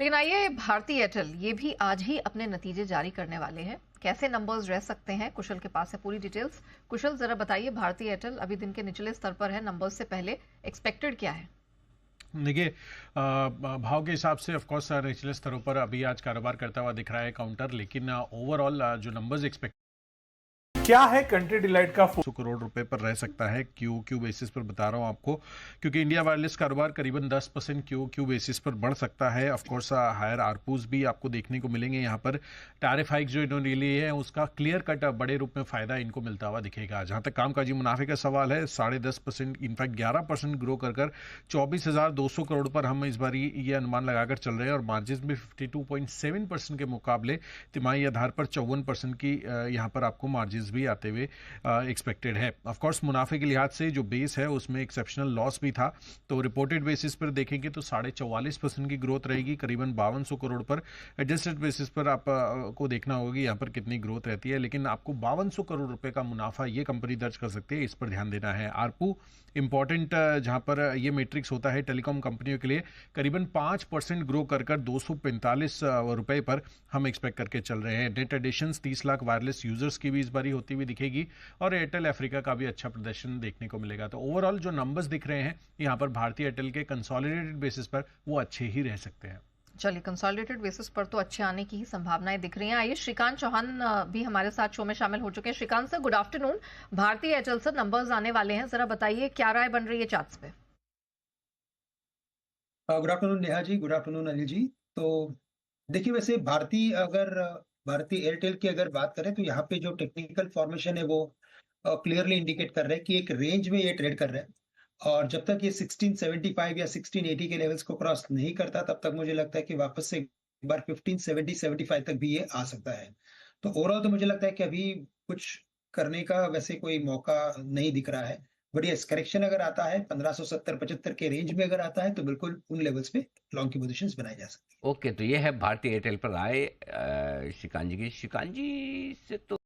लेकिन आइए, भारती एयरटेल ये भी आज ही अपने नतीजे जारी करने वाले हैं। कैसे नंबर्स रह सकते हैं, कुशल के पास है पूरी डिटेल्स। कुशल, जरा बताइए, भारती एयरटेल अभी दिन के निचले स्तर पर है, नंबर्स से पहले एक्सपेक्टेड क्या है? देखिए, भाव के हिसाब से ऑफ कोर्स निचले स्तरों पर अभी आज कारोबार करता हुआ दिख रहा है काउंटर, लेकिन ओवरऑल जो नंबर्स एक्सपेक्ट क्या है कंट्री डिलाइट का 100 करोड़ रुपए पर रह सकता है क्यू बेसिस पर बता रहा हूं आपको, क्योंकि इंडिया वायरलेस कारोबार करीबन 10% क्यू बेसिस पर बढ़ सकता है। ऑफ कोर्स हायर आरपूस भी आपको देखने को मिलेंगे। यहाँ पर टैरिफ हाइक जो इन्होंने लिए है उसका क्लियर कट बड़े रूप में फायदा इनको मिलता हुआ दिखेगा। जहां तक कामकाजी मुनाफे का सवाल है, 10.5%, इनफैक्ट 11% ग्रो कर 24,200 करोड़ पर हम इस बार ये अनुमान लगाकर चल रहे हैं, और मार्जिन में 52.7% के मुकाबले तिमाही आधार पर 54% की यहाँ पर आपको मार्जिन भी आते हुए एक्सपेक्टेड है। ऑफ कोर्स मुनाफे के लिहाज से जो बेस है उसमें एक्सेप्शनल लॉस भी था, तो रिपोर्टेड बेसिस पर देखेंगे तो 44.5% की ग्रोथ रहेगी, करीबन 5200 करोड़ पर। एडजस्टेड बेसिस पर आप को देखना होगा कि यहाँ पर कितनी ग्रोथ रहती है, लेकिन आपको 5200 करोड़ रुपए का मुनाफा ये कंपनी दर्ज कर सकती है, इस पर ध्यान देना है। आरपू इंपॉर्टेंट जहां पर ये मैट्रिक्स होता है टेलीकॉम कंपनियों के लिए, करीबन 5% ग्रो कर 245 रुपए पर हम एक्सपेक्ट करके चल रहे हैं। Net addition 30 lakh wireless users की भी इस बारी होती हुई दिखेगी, और एयरटेल अफ्रीका का भी अच्छा प्रदर्शन देखने को मिलेगा। तो ओवरऑल जो नंबर्स दिख रहे हैं यहाँ पर भारतीय एयरटेल के कंसोलिडेटेड बेसिस पर वो अच्छे ही रह सकते हैं। चलिए, कंसोलिडेटेड बेसिस पर तो अच्छे आने की ही संभावनाएं दिख रही हैं। आइए, श्रीकांत चौहान भी हमारे साथ शो में शामिल हो चुके हैं। Srikanth sir, good afternoon. Bharti Airtel से नंबर्स आने वाले हैं, जरा बताइए क्या राय बन रही है चार्ट्स पे? Good afternoon Neha ji, good afternoon Anil ji. तो देखिए, वैसे भारतीय एयरटेल की अगर बात करें तो यहाँ पे जो टेक्निकल फॉर्मेशन है वो क्लियरली इंडिकेट कर रहा है कि एक रेंज में ये ट्रेड कर रहा है, और जब तक ये 1675 या 1680 के लेवल्स को क्रॉस नहीं करता तब तक मुझे लगता है कि वापस से एक बार 1570-75 तक भी ये आ सकता है। तो ओवरऑल तो मुझे लगता है कि अभी कुछ करने का वैसे कोई मौका नहीं दिख रहा है। बट यस, करेक्शन अगर आता है 1570-75 के रेंज में अगर आता है तो बिल्कुल उन लेवल्स पे लॉन्ग की पोजीशंस बनाई जा सकती है। ओके, तो ये है भारतीय एयरटेल पर आए श्रीकांत जी की। श्रीकांत जी से तो